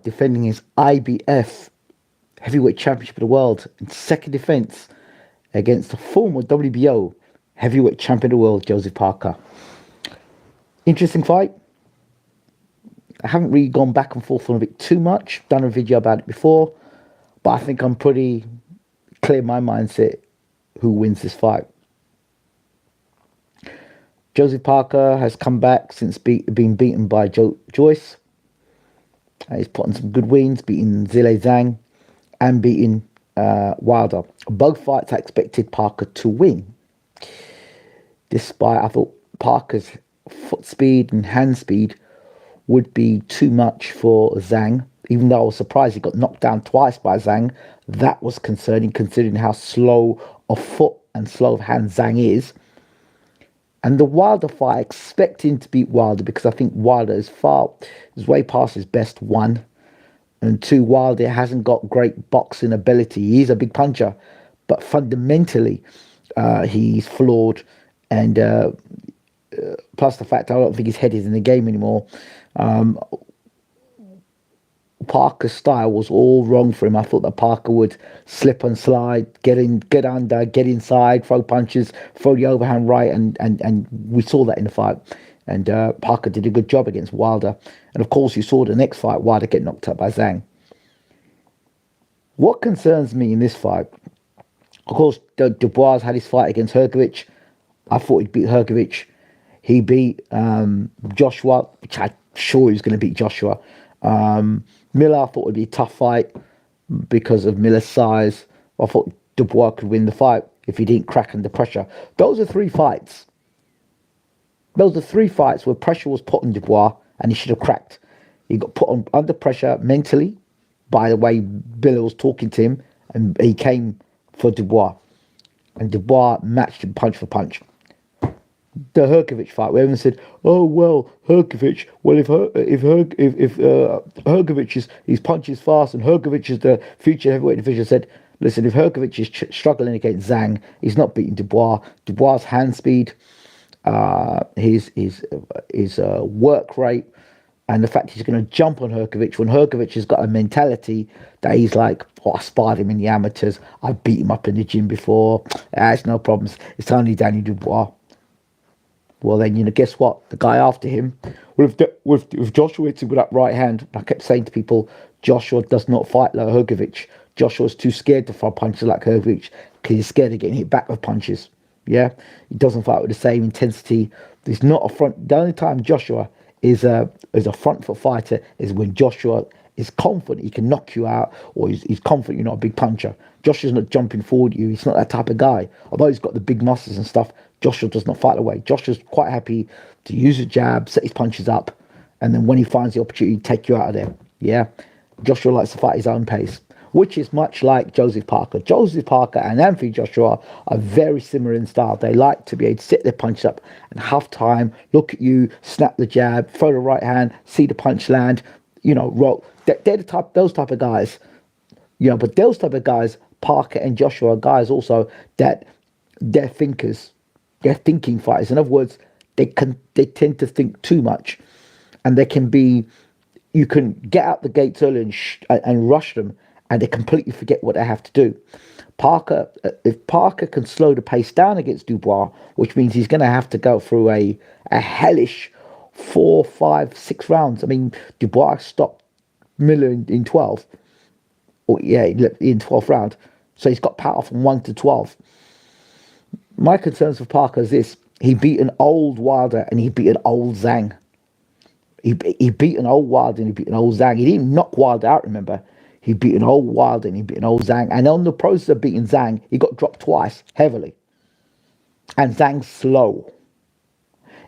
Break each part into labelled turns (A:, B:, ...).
A: defending his IBF Heavyweight Championship of the World in second defense against the former WBO Heavyweight Champion of the World, Joseph Parker. Interesting fight. I haven't really gone back and forth on it too much. Done a video about it before, but I think I'm pretty clear in my mindset who wins this fight. Joseph Parker has come back since being beaten by Joyce. He's put on some good wins, beating Zhilei Zhang and beating Wilder. Both fights I expected Parker to win. Despite I thought Parker's foot speed and hand speed would be too much for Zhang. Even though I was surprised he got knocked down twice by Zhang, that was concerning considering how slow of foot and slow of hand Zhang is. And the Wilder fight, I expect him to beat Wilder because I think Wilder is way past his best, one. And two, Wilder hasn't got great boxing ability. He's a big puncher, but fundamentally, he's flawed. And plus the fact I don't think his head is in the game anymore. Parker's style was all wrong for him. I thought that Parker would slip and slide, get under, get inside, throw punches, throw the overhand right, and we saw that in the fight. And Parker did a good job against Wilder. And of course, you saw the next fight, Wilder get knocked out by Zhang. What concerns me in this fight, of course, Dubois had his fight against Hrgovic. I thought he'd beat Hrgovic. He beat Joshua, which I'm sure he was going to beat Joshua. Miller, I thought would be a tough fight because of Miller's size. I thought Dubois could win the fight if he didn't crack under pressure. Those are three fights. Those are three fights where pressure was put on Dubois and he should have cracked. He got put on under pressure mentally by the way Miller was talking to him, and he came for Dubois. And Dubois matched him punch for punch. The Hrgovic fight, where everyone said, "Oh well, Hrgovic. Well, if Hrgovic is his punches fast, and Hrgovic is the future heavyweight division," said, "Listen, if Hrgovic is struggling against Zhang, he's not beating Dubois. Dubois' hand speed, his work rate, and the fact he's going to jump on Hrgovic when Hrgovic has got a mentality that he's like, oh, I sparred him in the amateurs. I beat him up in the gym before. It's no problems. It's only Danny Dubois." Well, then, guess what? The guy after him, with Joshua hits him with that right hand, I kept saying to people, Joshua does not fight like Hrgovic. Joshua's too scared to throw punches like Hrgovic because he's scared of getting hit back with punches. Yeah? He doesn't fight with the same intensity. There's not a front. The only time Joshua is a front foot fighter is when Joshua is confident he can knock you out, or he's confident you're not a big puncher. Joshua's not jumping forward at you. He's not that type of guy. Although he's got the big muscles and stuff, Joshua does not fight away. Joshua's quite happy to use a jab, set his punches up, and then when he finds the opportunity, take you out of there. Yeah, Joshua likes to fight his own pace, which is much like Joseph Parker. Joseph Parker and Anthony Joshua are very similar in style. They like to be able to set their punches up and have time, look at you, snap the jab, throw the right hand, see the punch land, roll. They're those type of guys. But those type of guys, Parker and Joshua, are guys also that they're thinkers. They're thinking fighters. In other words, they tend to think too much, and you can get out the gates early and rush them, and they completely forget what they have to do. If Parker can slow the pace down against Dubois, which means he's going to have to go through a hellish 4, 5, 6 rounds. I mean, Dubois stopped Miller in 12, in 12th round, so he's got power from 1 to 12. My concerns for Parker is this: he beat an old Wilder and he beat an old Zhang. He beat an old Wilder and he beat an old Zhang. He didn't knock Wilder out, remember? He beat an old Wilder and he beat an old Zhang. And on the process of beating Zhang, he got dropped twice, heavily. And Zhang's slow.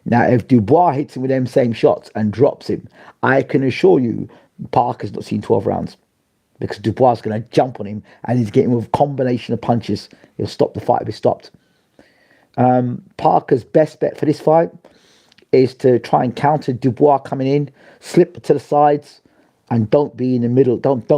A: Now, if Dubois hits him with them same shots and drops him, I can assure you Parker's not seen 12 rounds. Because Dubois is going to jump on him and he's getting with a combination of punches. He'll stop the fight if he's stopped. Parker's best bet for this fight is to try and counter Dubois coming in, slip to the sides, and don't be in the middle. Don't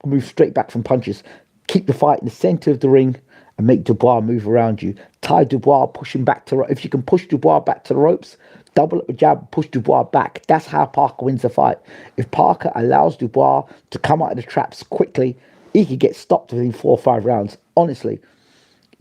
A: move straight back from punches. Keep the fight in the center of the ring and make Dubois move around you. Tie Dubois, push him back to. If you can push Dubois back to the ropes, double up the jab, push Dubois back. That's how Parker wins the fight. If Parker allows Dubois to come out of the traps quickly, he could get stopped within 4 or 5 rounds. Honestly,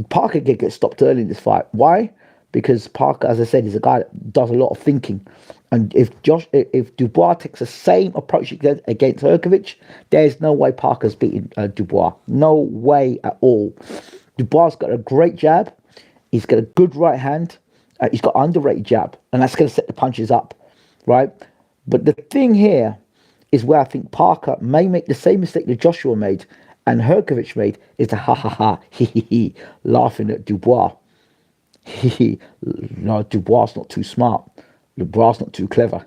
A: Parker could get stopped early in this fight. Why? Because Parker, as I said, is a guy that does a lot of thinking. And if Dubois takes the same approach against Hergovic, there's no way Parker's beating Dubois. No way at all. Dubois got a great jab. He's got a good right hand. He's got an underrated jab, and that's going to set the punches up, right? But the thing here is where I think Parker may make the same mistake that Joshua made and Hergovic made, is to he, laughing at Dubois. No, Dubois not too smart. Dubois not too clever.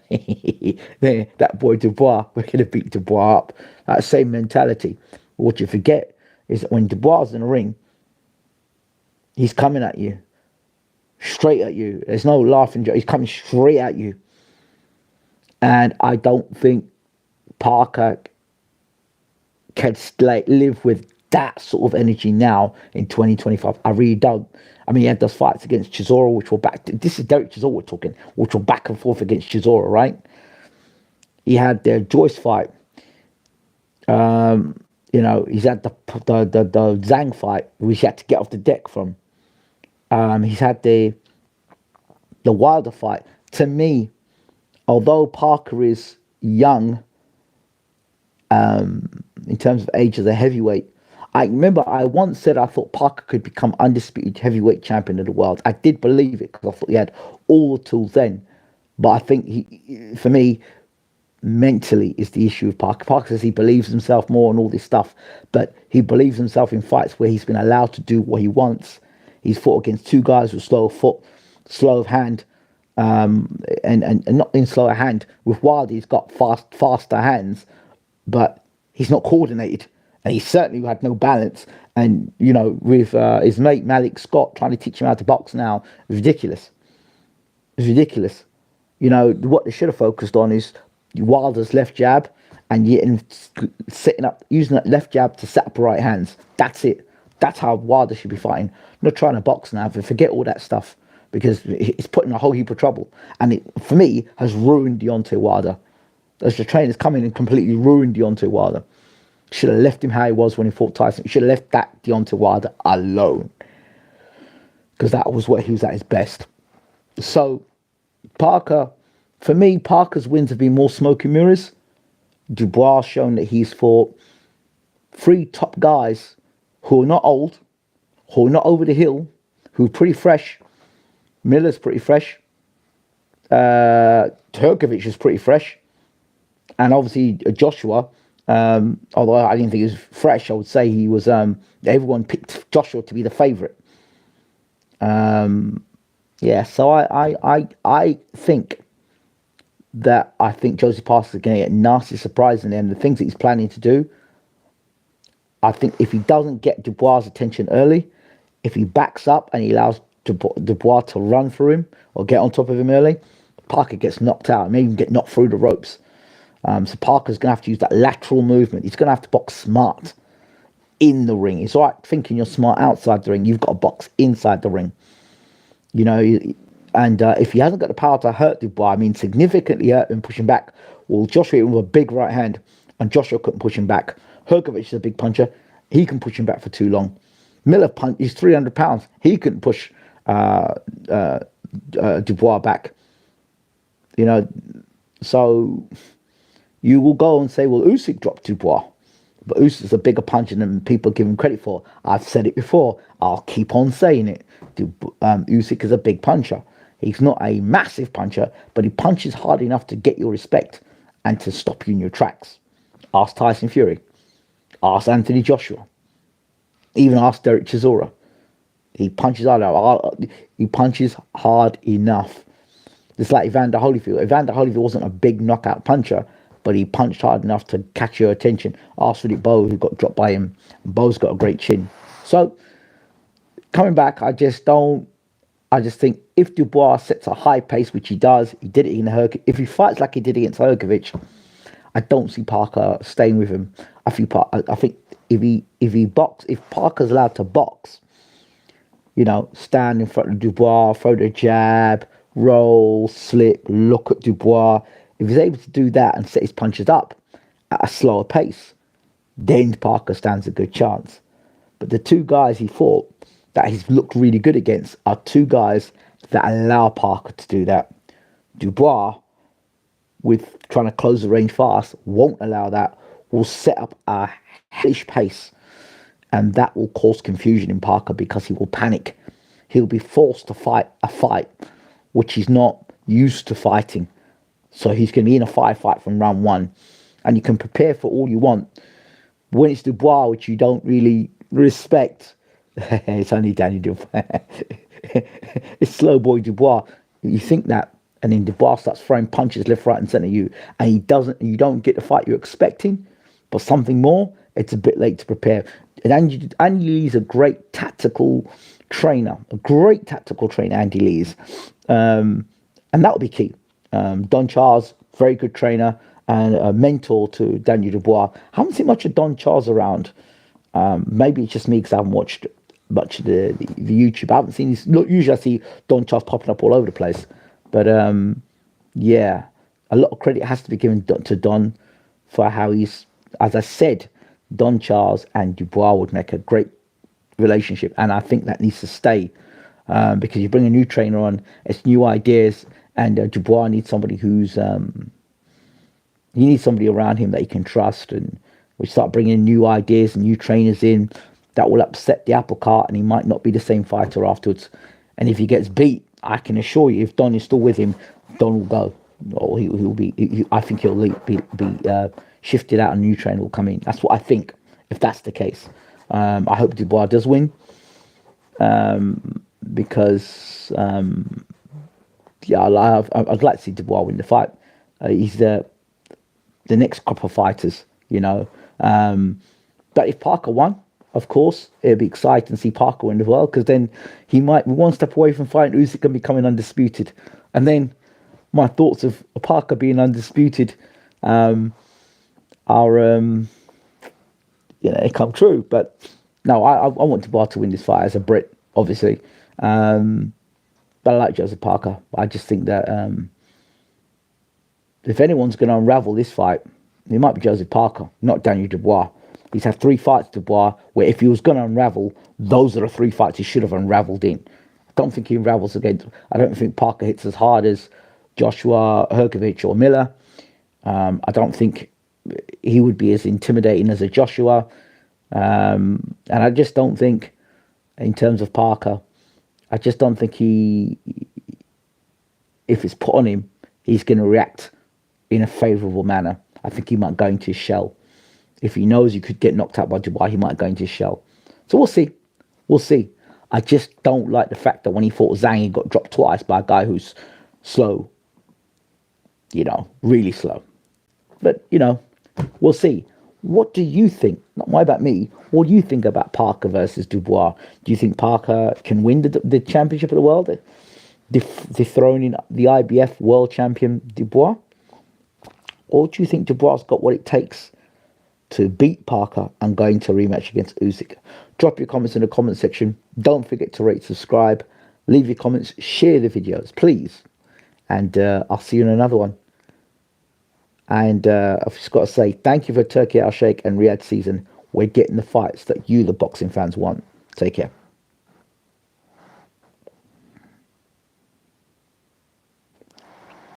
A: That boy Dubois, we're going to beat Dubois up. That same mentality. What you forget is that when Dubois is in the ring, he's coming at you. Straight at you. There's no laughing joke. He's coming straight at you. And I don't think Parker can live with that sort of energy now in 2025. I really don't. I mean, he had those fights against Chisora, which were back. This is Derek Chisora we're talking, which were back and forth against Chisora, right? He had their Joyce fight. He's had the Zhang fight, which he had to get off the deck from. He's had the Wilder fight. To me, although Parker is young, in terms of age as a heavyweight, I remember I once said I thought Parker could become undisputed heavyweight champion of the world. I did believe it because I thought he had all the tools then. But I think for me, mentally is the issue with Parker. Parker says he believes himself more and all this stuff, but he believes himself in fights where he's been allowed to do what he wants. He's fought against two guys with slow of foot, slow of hand, and not in slower hand. With Wilder, he's got faster hands, but he's not coordinated. And he certainly had no balance. And, with his mate Malik Scott trying to teach him how to box now, it's ridiculous. It's ridiculous. What they should have focused on is Wilder's left jab and setting up, using that left jab to set up right hands. That's it. That's how Wilder should be fighting. Not trying to box now, but forget all that stuff because it's putting a whole heap of trouble. And it, for me, has ruined Deontay Wilder. As the trainers come in and completely ruined Deontay Wilder. Should have left him how he was when he fought Tyson. He should have left that Deontay Wilder alone. Because that was what he was at his best. So, Parker, for me, Parker's wins have been more smoke and mirrors. Dubois shown that he's fought 3 top guys who are not old, who are not over the hill, who are pretty fresh. Miller's pretty fresh. Hergovic is pretty fresh. And obviously Joshua, although I didn't think he was fresh, I would say he was, everyone picked Joshua to be the favourite. So I think Joseph Parker's going to get a nasty surprise in the end. The things that he's planning to do, I think if he doesn't get Dubois' attention early, if he backs up and he allows Dubois to run through him or get on top of him early, Parker gets knocked out, maybe even get knocked through the ropes. So Parker's going to have to use that lateral movement. He's going to have to box smart in the ring. It's all right thinking you're smart outside the ring. You've got to box inside the ring. And if he hasn't got the power to hurt Dubois, significantly hurt him pushing back, well, Joshua hit him with a big right hand, and Joshua couldn't push him back. Hergovic is a big puncher. He can push him back for too long. Miller he's 300 pounds. He couldn't push Dubois back. So you will go and say, well, Usyk dropped Dubois. But Usyk's a bigger puncher than people give him credit for. I've said it before. I'll keep on saying it. Usyk is a big puncher. He's not a massive puncher, but he punches hard enough to get your respect and to stop you in your tracks. Ask Tyson Fury. Ask Anthony Joshua. Even ask Derek Chisora. He punches hard enough. He punches hard enough. It's like Evander Holyfield. Evander Holyfield wasn't a big knockout puncher, but he punched hard enough to catch your attention. Ask Riddick Bowe, who got dropped by him. And Bowe's got a great chin. So, coming back, I just think if Dubois sets a high pace, which he does, he did it in Hergovic. If he fights like he did against Hergovic, I don't see Parker staying with him. I think if Parker's allowed to box, stand in front of Dubois, throw the jab, roll, slip, look at Dubois. If he's able to do that and set his punches up at a slower pace, then Parker stands a good chance. But the two guys he fought that he's looked really good against are two guys that allow Parker to do that. Dubois, with trying to close the range fast, won't allow that, will set up a hellish pace, and that will cause confusion in Parker because he will panic. He'll be forced to fight a fight which he's not used to fighting. So he's going to be in a fight from round one. And you can prepare for all you want. When it's Dubois, which you don't really respect, it's only Danny Dubois. It's slow boy Dubois. You think that, and then Dubois starts throwing punches left, right, and centre you, and you don't get the fight you're expecting, but something more. It's a bit late to prepare. And Andy Lee's a great tactical trainer, Andy Lee's, and that will be key. Don Charles, very good trainer and a mentor to Daniel Dubois. I haven't seen much of Don Charles around. Maybe it's just me because I haven't watched much of the YouTube. I haven't seen this. Look, usually I see Don Charles popping up all over the place. But yeah, a lot of credit has to be given to Don for how he's, as I said, Don Charles and Dubois would make a great relationship. And I think that needs to stay because you bring a new trainer on, it's new ideas. And Dubois needs somebody who's, he needs somebody around him that he can trust. And we start bringing new ideas and new trainers in, that will upset the apple cart and he might not be the same fighter afterwards. And if he gets beat, I can assure you, if Don is still with him, Don will go. Or he'll be, I think he'll be shifted out and a new trainer will come in. That's what I think, if that's the case. I hope Dubois does win. Because, yeah, I'd like to see Dubois win the fight. He's the next crop of fighters, you know. But if Parker won, of course, it'd be exciting to see Parker win as well, because then he might be one step away from fighting Usyk and becoming undisputed. And then my thoughts of Parker being undisputed are, it come true. But no, I want Dubois to win this fight as a Brit, obviously. But I like Joseph Parker. I just think that if anyone's going to unravel this fight, it might be Joseph Parker, not Daniel Dubois. He's had 3 fights, Dubois, where if he was going to unravel, those are the 3 fights he should have unraveled in. I don't think he unravels again. I don't think Parker hits as hard as Joshua, Hrgovic or Miller. I don't think he would be as intimidating as a Joshua. And I just don't think, in terms of Parker, I just don't think if it's put on him, he's going to react in a favourable manner. I think he might go into his shell. If he knows he could get knocked out by Dubois, he might go into his shell. So we'll see. We'll see. I just don't like the fact that when he fought Zhang, he got dropped twice by a guy who's slow. You know, really slow. But, you know, we'll see. What do you think? Not why about me. What do you think about Parker versus Dubois? Do you think Parker can win the championship of the world? Dethroning the IBF world champion Dubois? Or do you think Dubois got what it takes to beat Parker and go into a rematch against Usyk? Drop your comments in the comment section. Don't forget to rate, subscribe, leave your comments, share the videos, please. And I'll see you in another one. And I've just got to say, thank you for Turkey Al Sheikh and Riyadh season. We're getting the fights that you, the boxing fans, want. Take care.